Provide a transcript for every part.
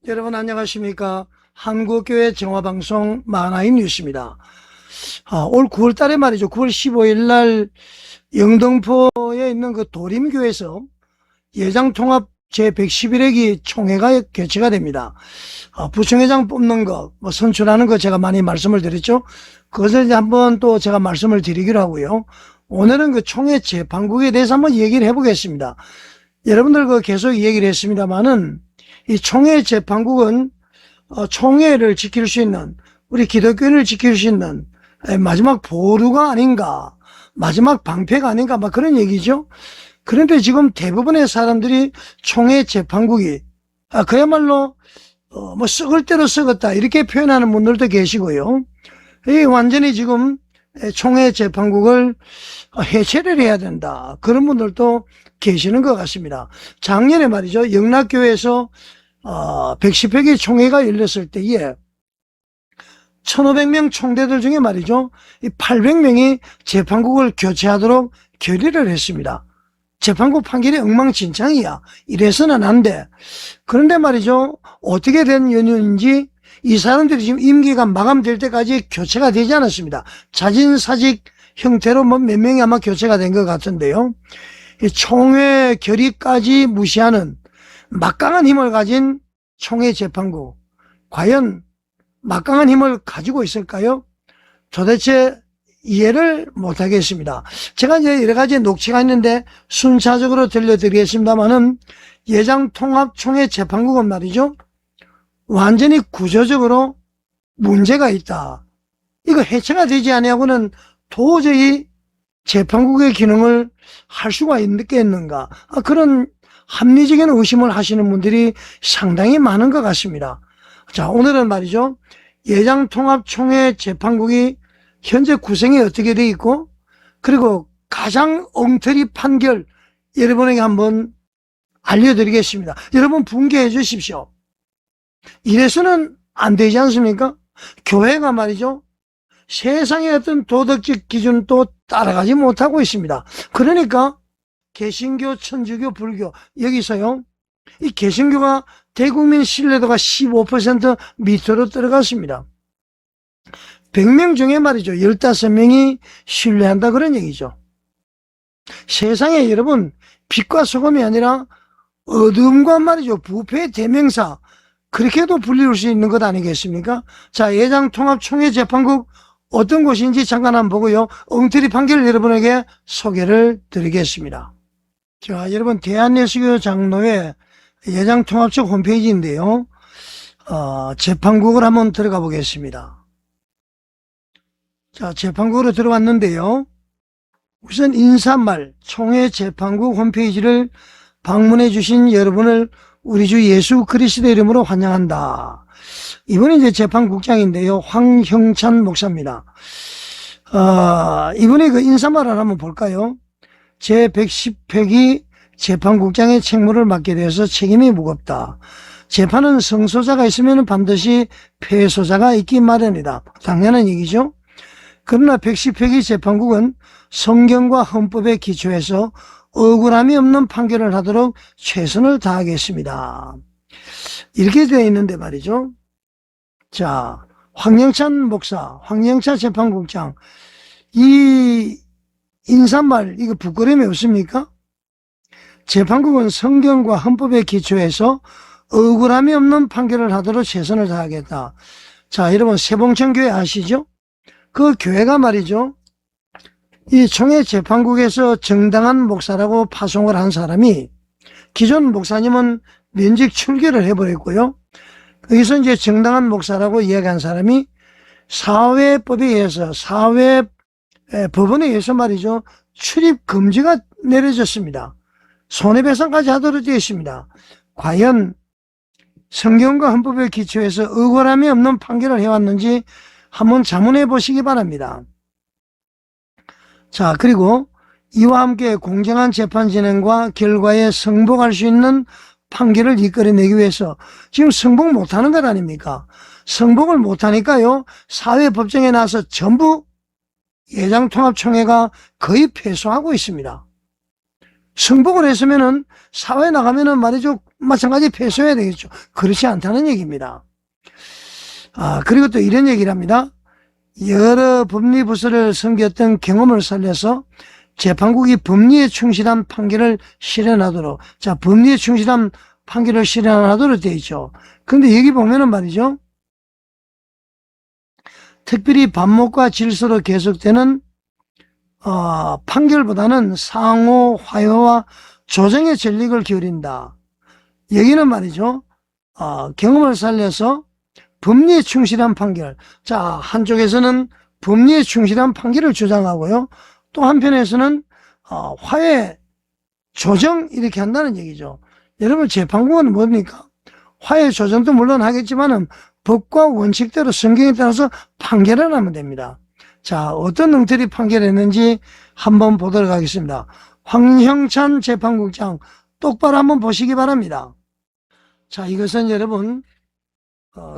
여러분 안녕하십니까. 한국교회 정화방송 만화인 뉴스입니다. 올 9월 달에 말이죠. 9월 15일 날 영등포에 있는 그 도림교에서 예장통합 제111회기 총회가 개최가 됩니다. 부총회장 뽑는 거, 선출하는 거 제가 많이 말씀을 드렸죠. 그것을 이제 한번 또 제가 말씀을 드리기로 하고요. 오늘은 그 총회 재판국에 대해서 한번 얘기를 해보겠습니다. 여러분들 계속 얘기를 했습니다만은 이 총회 재판국은 총회를 지킬 수 있는, 우리 기독교인을 지킬 수 있는 마지막 보루가 아닌가, 마지막 방패가 아닌가, 막 그런 얘기죠. 그런데 지금 대부분의 사람들이 총회 재판국이 그야말로 썩을 대로 썩었다 이렇게 표현하는 분들도 계시고요. 이 완전히 지금 총회 재판국을 해체를 해야 된다 그런 분들도 계시는 것 같습니다. 작년에 말이죠, 영락교회에서 110회기 총회가 열렸을 때에 1500명 총대들 중에 말이죠, 이 800명이 재판국을 교체하도록 결의를 했습니다. 재판국 판결이 엉망진창이야, 이래서는 안 돼. 그런데 말이죠, 어떻게 된 연유인지 이 사람들이 지금 임기가 마감될 때까지 교체가 되지 않았습니다. 자진사직 형태로 몇 명이 아마 교체가 된 것 같은데요. 이 총회 결의까지 무시하는 막강한 힘을 가진 총회 재판국, 과연 막강한 힘을 가지고 있을까요? 도대체 이해를 못하겠습니다. 제가 이제 여러 가지 녹취가 있는데 순차적으로 들려드리겠습니다만은, 예장통합총회 재판국은 말이죠, 완전히 구조적으로 문제가 있다. 이거 해체가 되지 아니하고는 도저히 재판국의 기능을 할 수가 있겠는가, 그런 합리적인 의심을 하시는 분들이 상당히 많은 것 같습니다. 자, 오늘은 말이죠, 예장통합총회 재판국이 현재 구성이 어떻게 되어 있고, 그리고 가장 엉터리 판결 여러분에게 한번 알려드리겠습니다. 여러분 분개해 주십시오. 이래서는 안 되지 않습니까? 교회가 말이죠, 세상의 어떤 도덕적 기준도 따라가지 못하고 있습니다. 그러니까 개신교, 천주교, 불교, 여기서요, 이 개신교가 대국민 신뢰도가 15% 밑으로 떨어갔습니다. 100명 중에 말이죠, 15명이 신뢰한다 그런 얘기죠. 세상에 여러분, 빛과 소금이 아니라 어둠과 말이죠, 부패의 대명사, 그렇게도 불릴 수 있는 것 아니겠습니까? 자, 예장통합총회 재판국 어떤 곳인지 잠깐 한번 보고요, 엉터리 판결을 여러분에게 소개를 드리겠습니다. 자, 여러분, 대한예수교 장로회 예장통합청 홈페이지인데요, 재판국을 한번 들어가 보겠습니다. 자, 재판국으로 들어왔는데요, 우선 인사말 총회 재판국 홈페이지를 방문해 주신 여러분을 우리 주 예수 그리스도의 이름으로 환영한다. 이분이 이제 재판국장인데요, 황형찬 목사입니다. 이분이 그 인사말을 한번 볼까요? 제110회기 재판국장의 책무를 맡게 되어서 책임이 무겁다. 재판은 성소자가 있으면 반드시 패소자가 있기 마련이다. 당연한 얘기죠. 그러나 110회기 재판국은 성경과 헌법에 기초해서 억울함이 없는 판결을 하도록 최선을 다하겠습니다. 이렇게 되어 있는데 말이죠. 자, 황영찬 목사, 황영찬 재판국장, 이 인사말 이거 부끄러움이 없습니까? 재판국은 성경과 헌법에 기초해서 억울함이 없는 판결을 하도록 최선을 다하겠다. 자, 여러분 세봉천교회 아시죠? 그 교회가 말이죠, 이 총회 재판국에서 정당한 목사라고 파송을 한 사람이, 기존 목사님은 면직 출교를 해버렸고요, 여기서 이제 정당한 목사라고 이야기한 사람이 사회법에 의해서, 법원에 의해서 말이죠, 출입 금지가 내려졌습니다. 손해배상까지 하도록 되어 있습니다. 과연 성경과 헌법에 기초해서 억울함이 없는 판결을 해왔는지 한번 자문해 보시기 바랍니다. 자, 그리고 이와 함께 공정한 재판 진행과 결과에 승복할 수 있는 판결을 이끌어내기 위해서 지금 승복 못하는 것 아닙니까? 승복을 못하니까요, 사회법정에 나서 전부 예장통합총회가 거의 패소하고 있습니다. 승복을 했으면은 사회에 나가면은 말이죠. 마찬가지 패소해야 되겠죠. 그렇지 않다는 얘기입니다. 그리고 또 이런 얘기를 합니다. 여러 법리부서를 섬겼던 경험을 살려서 재판국이 법리에 충실한 판결을 실현하도록, 자, 법리에 충실한 판결을 실현하도록 되어 있죠. 근데 여기 보면은 말이죠. 특별히 반목과 질서로 계속되는 판결보다는 상호 화해와 조정의 전력을 기울인다. 여기는 말이죠. 경험을 살려서 법리에 충실한 판결. 자, 한쪽에서는 법리에 충실한 판결을 주장하고요. 또 한편에서는 화해, 조정 이렇게 한다는 얘기죠. 여러분 재판국은 뭡니까? 화해, 조정도 물론 하겠지만은 법과 원칙대로 성경에 따라서 판결을 하면 됩니다. 자, 어떤 능태리 판결했는지 한번 보도록 하겠습니다. 황형찬 재판국장 똑바로 한번 보시기 바랍니다. 자, 이것은 여러분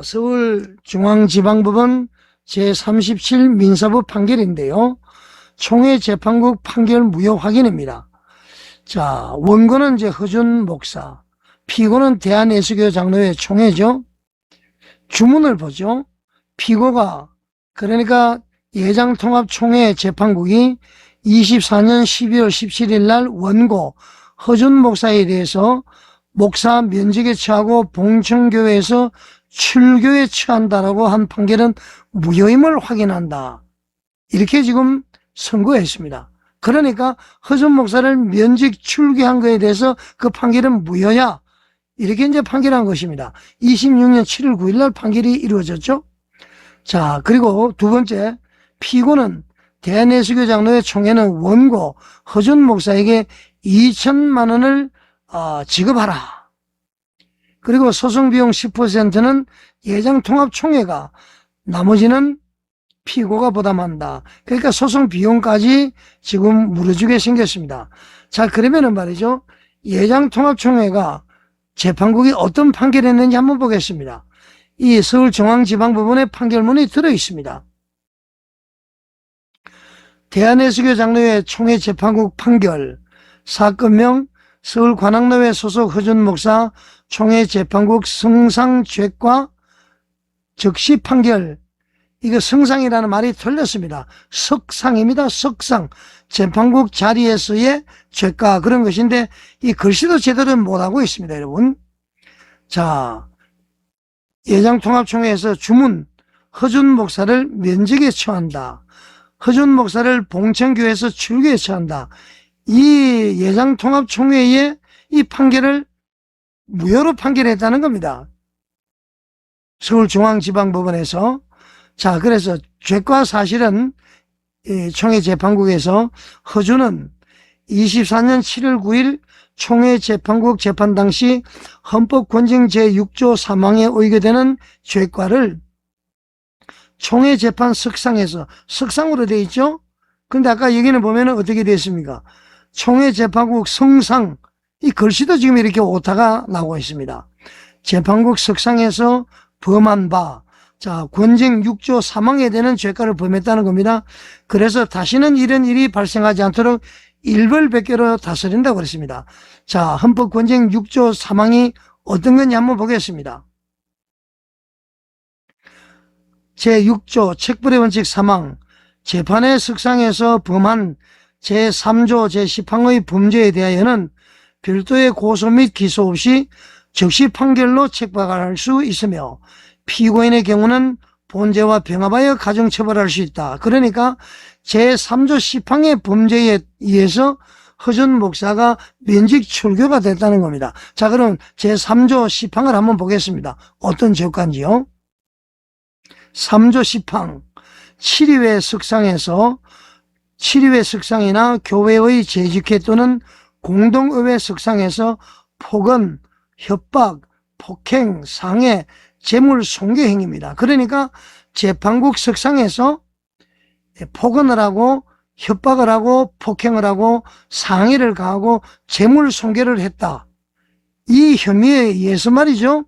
서울중앙지방법원 제37 민사부 판결인데요. 총회재판국 판결 무효 확인입니다. 자, 원고는 이제 허준 목사, 피고는 대한예수교 장로회 총회죠. 주문을 보죠. 피고가 그러니까 예장통합총회 재판국이 24년 12월 17일 날 원고 허준 목사에 대해서 목사 면직에 처하고 봉천교회에서 출교에 처한다라고 한 판결은 무효임을 확인한다. 이렇게 지금 선고했습니다. 그러니까 허준 목사를 면직 출교한 것에 대해서 그 판결은 무효야. 이렇게 이제 판결한 것입니다. 26년 7월 9일 날 판결이 이루어졌죠. 자, 그리고 두 번째, 피고는 대한예수교 장로회 총회는 원고 허준 목사에게 2천만 원을 지급하라. 그리고 소송비용 10%는 예장통합총회가, 나머지는 피고가 부담한다. 그러니까 소송비용까지 지금 물어주게 생겼습니다. 자, 그러면은 말이죠. 예장통합총회가 재판국이 어떤 판결을 했는지 한번 보겠습니다. 이 서울중앙지방법원의 판결문이 들어있습니다. 대한예수교 장로회 총회 재판국 판결, 사건명 서울관악노회 소속 허준 목사 총회 재판국 성상죄과 적시 판결. 이거 성상이라는 말이 틀렸습니다. 석상입니다. 석상. 재판국 자리에서의 죄가 그런 것인데 이 글씨도 제대로 못하고 있습니다. 여러분. 자, 예장통합총회에서 주문 허준 목사를 면직에 처한다. 허준 목사를 봉천교회에서 출교에 처한다. 이 예장통합총회의 이 판결을 무효로 판결했다는 겁니다. 서울중앙지방법원에서. 자, 그래서 죄과 사실은 총회 재판국에서 허준은 24년 7월 9일 총회 재판국 재판 당시 헌법권증 제6조 3항에 의거되는 죄과를 총회 재판 석상에서, 석상으로 되어 있죠? 근데 아까 여기는 보면은 어떻게 되어 있습니까? 총회 재판국 성상, 이 글씨도 지금 이렇게 오타가 나오고 있습니다. 재판국 석상에서 범한 바, 자, 권증 6조 3항에 대한 죄과를 범했다는 겁니다. 그래서 다시는 이런 일이 발생하지 않도록 일벌백계로 다스린다고 그랬습니다. 자, 헌법권증 6조 3항이 어떤 건지 한번 보겠습니다. 제6조 책벌의 원칙 3항, 재판의 석상에서 범한 제3조 제10항의 범죄에 대하여는 별도의 고소 및 기소 없이 즉시 판결로 책박할 수 있으며 피고인의 경우는 본죄와 병합하여 가중처벌할 수 있다. 그러니까 제3조 10항의 범죄에 의해서 허준 목사가 면직 출교가 됐다는 겁니다. 자, 그럼 제3조 10항을 한번 보겠습니다. 어떤 죄과인지요? 3조 10항 7위회 석상에서 7위회 석상이나 교회의 재직회 또는 공동의회 석상에서 폭언, 협박, 폭행, 상해, 재물 손괴 행위입니다. 그러니까 재판국 석상에서 폭언을 하고 협박을 하고 폭행을 하고 상해를 가하고 재물 손괴를 했다. 이 혐의에 의해서 말이죠.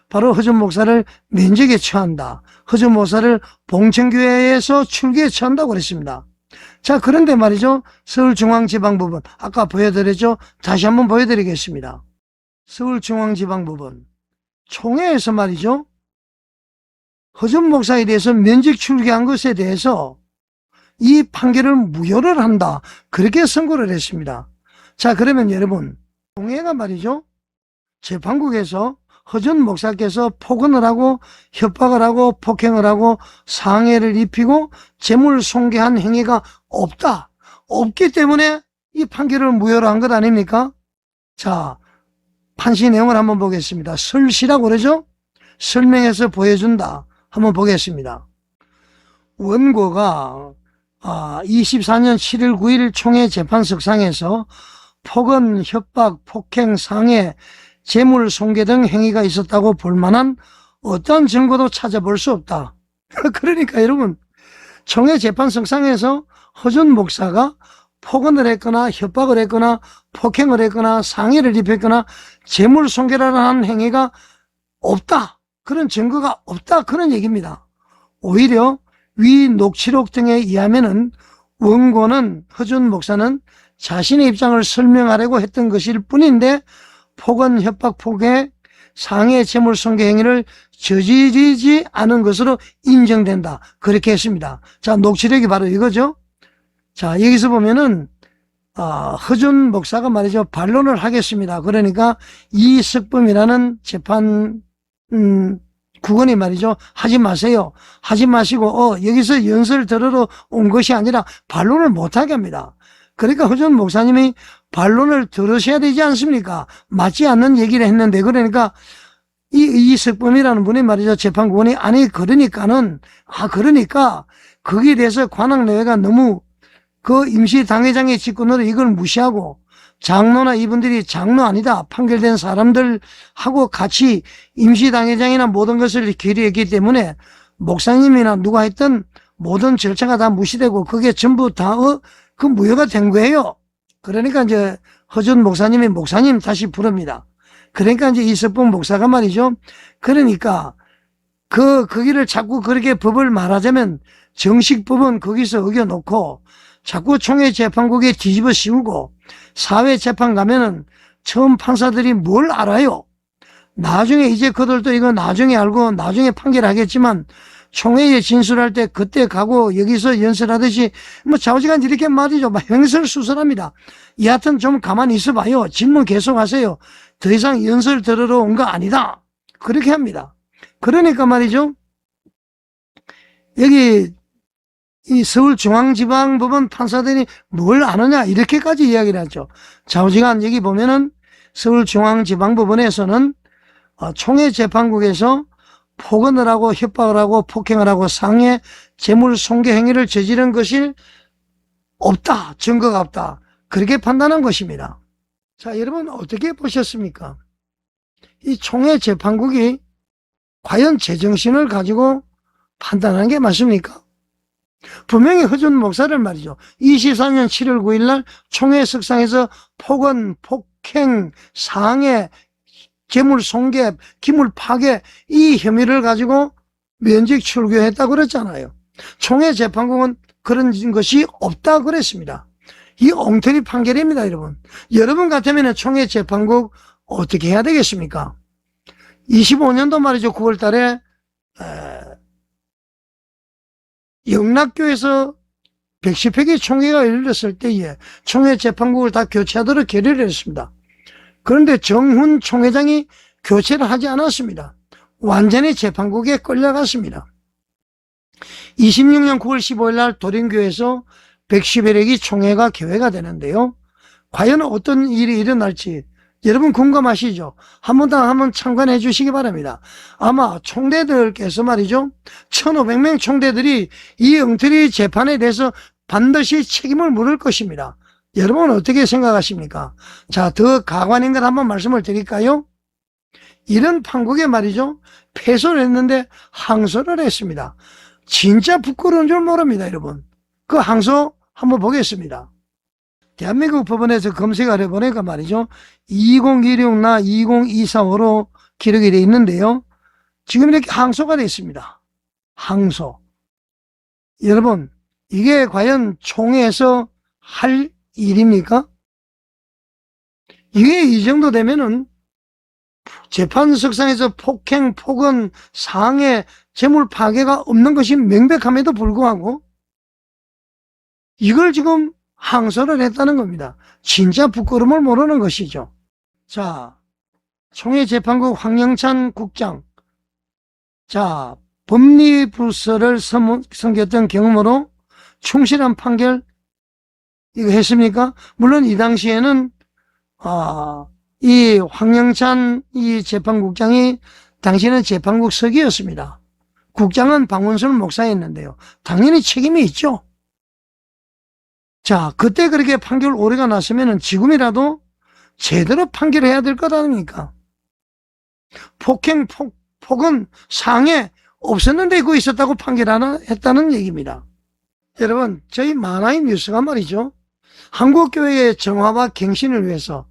바로 허준 목사를 면직에 처한다. 허준 목사를 봉천교회에서 출교에 처한다고 그랬습니다. 자, 그런데 말이죠. 서울중앙지방법원, 아까 보여드렸죠? 다시 한번 보여드리겠습니다. 서울중앙지방법원. 총회에서 말이죠. 허준 목사에 대해서 면직 출교한 것에 대해서 이 판결을 무효를 한다. 그렇게 선고를 했습니다. 자, 그러면 여러분, 총회가 말이죠. 재판국에서 허준 목사께서 폭언을 하고 협박을 하고 폭행을 하고 상해를 입히고 재물 손괴한 행위가 없다. 없기 때문에 이 판결을 무효로 한 것 아닙니까? 자, 판시 내용을 한번 보겠습니다. 설시라고 그러죠? 설명해서 보여준다. 한번 보겠습니다. 원고가 24년 7월 9일 총회 재판석상에서 폭언, 협박, 폭행, 상해, 재물 손괴 등 행위가 있었다고 볼 만한 어떤 증거도 찾아볼 수 없다. 그러니까 여러분, 총회 재판석상에서 허준 목사가 폭언을 했거나 협박을 했거나 폭행을 했거나 상해를 입혔거나 재물 손괴라는 행위가 없다. 그런 증거가 없다. 그런 얘기입니다. 오히려 위 녹취록 등에 의하면은 원고는 허준 목사는 자신의 입장을 설명하려고 했던 것일 뿐인데 폭언, 협박, 폭행, 상해, 재물 손괴 행위를 저지르지 않은 것으로 인정된다. 그렇게 했습니다. 자, 녹취록이 바로 이거죠. 자, 여기서 보면은 허준 목사가 말이죠. 반론을 하겠습니다. 그러니까 이석범이라는 재판 국원이 말이죠. 하지 마세요. 하지 마시고 여기서 연설 들으러 온 것이 아니라 반론을 못하게 합니다. 그러니까 허준 목사님이 반론을 들으셔야 되지 않습니까? 맞지 않는 얘기를 했는데, 그러니까 이석범이라는 분이 말이죠. 재판국원이 아니 그러니까는 그러니까 거기에 대해서 관악내외가 너무 그 임시당회장의 직권으로 이걸 무시하고 장로나 이분들이 장로 아니다 판결된 사람들하고 같이 임시당회장이나 모든 것을 결의했기 때문에 목사님이나 누가 했던 모든 절차가 다 무시되고 그게 전부 다 그 무효가 된 거예요. 그러니까 이제 허준 목사님이 목사님 다시 부릅니다. 그러니까 이제 이석범 목사가 말이죠. 그러니까 거기를 자꾸 그렇게 법을 말하자면 정식 법은 거기서 어겨놓고 자꾸 총회 재판국에 뒤집어 씌우고 사회 재판 가면은 처음 판사들이 뭘 알아요? 나중에 이제 그들도 이거 나중에 알고 나중에 판결하겠지만 총회에 진술할 때 그때 가고 여기서 연설하듯이 뭐 좌우지간 이렇게 말이죠. 막 횡설수설합니다. 여하튼 좀 가만히 있어봐요. 질문 계속하세요. 더 이상 연설 들으러 온 거 아니다. 그렇게 합니다. 그러니까 말이죠. 여기 이 서울중앙지방법원 판사들이 뭘 아느냐 이렇게까지 이야기를 하죠. 좌우지간 여기 보면은 서울중앙지방법원에서는 총회 재판국에서 폭언을 하고 협박을 하고 폭행을 하고 상해, 재물 손괴 행위를 저지른 것이 없다. 증거가 없다. 그렇게 판단한 것입니다. 자, 여러분 어떻게 보셨습니까? 이 총회 재판국이 과연 제정신을 가지고 판단한 게 맞습니까? 분명히 허준 목사를 말이죠. 24년 7월 9일 날 총회 석상에서 폭언, 폭행, 상해, 재물 손괴, 기물 파괴 이 혐의를 가지고 면직 출교했다고 그랬잖아요. 총회 재판국은 그런 것이 없다 그랬습니다. 이 엉터리 판결입니다, 여러분. 여러분 같으면 총회 재판국 어떻게 해야 되겠습니까? 25년도 말이죠. 9월 달에 영락교에서 110회기 총회가 열렸을 때에 총회 재판국을 다 교체하도록 결의를 했습니다. 그런데 정훈 총회장이 교체를 하지 않았습니다. 완전히 재판국에 끌려갔습니다. 26년 9월 15일 날 도림교에서 110회기 총회가 개회가 되는데요. 과연 어떤 일이 일어날지 여러분 궁금하시죠? 한번 참관해 주시기 바랍니다. 아마 총대들께서 말이죠. 1500명 총대들이 이 엉터리 재판에 대해서 반드시 책임을 물을 것입니다. 여러분은 어떻게 생각하십니까? 자, 더 가관인 걸 한번 말씀을 드릴까요? 이런 판국에 말이죠. 패소를 했는데 항소를 했습니다. 진짜 부끄러운 줄 모릅니다, 여러분. 그 항소 한번 보겠습니다. 대한민국 법원에서 검색을 해보니까 말이죠. 2016나 20245로 기록이 되어 있는데요. 지금 이렇게 항소가 되어 있습니다. 항소. 여러분, 이게 과연 총회에서 할 일입니까? 이게 이 정도 되면은 재판석상에서 폭행, 폭언, 상해, 재물 파괴가 없는 것이 명백함에도 불구하고 이걸 지금 항소를 했다는 겁니다. 진짜 부끄러움을 모르는 것이죠. 자, 총회재판국 황영찬 국장. 자, 법리부서를 섬겼던 경험으로 충실한 판결 이거 했습니까? 물론 이 당시에는 이 황영찬 이 재판국장이 당시에는 재판국 서기였습니다. 국장은 박문순 목사였는데요. 당연히 책임이 있죠. 자, 그때 그렇게 판결 오류가 났으면 지금이라도 제대로 판결해야 될 것 아닙니까? 폭행, 폭언, 상해 없었는데 그거 있었다고 판결했다는 얘기입니다. 여러분, 저희 만화의 뉴스가 말이죠. 한국교회의 정화와 갱신을 위해서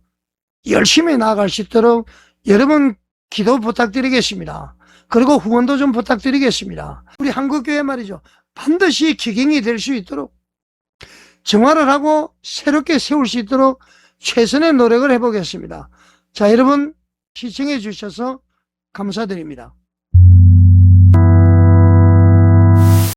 열심히 나아갈 수 있도록 여러분 기도 부탁드리겠습니다. 그리고 후원도 좀 부탁드리겠습니다. 우리 한국교회 말이죠. 반드시 기경이 될 수 있도록 정화를 하고 새롭게 세울 수 있도록 최선의 노력을 해보겠습니다. 자, 여러분 시청해 주셔서 감사드립니다.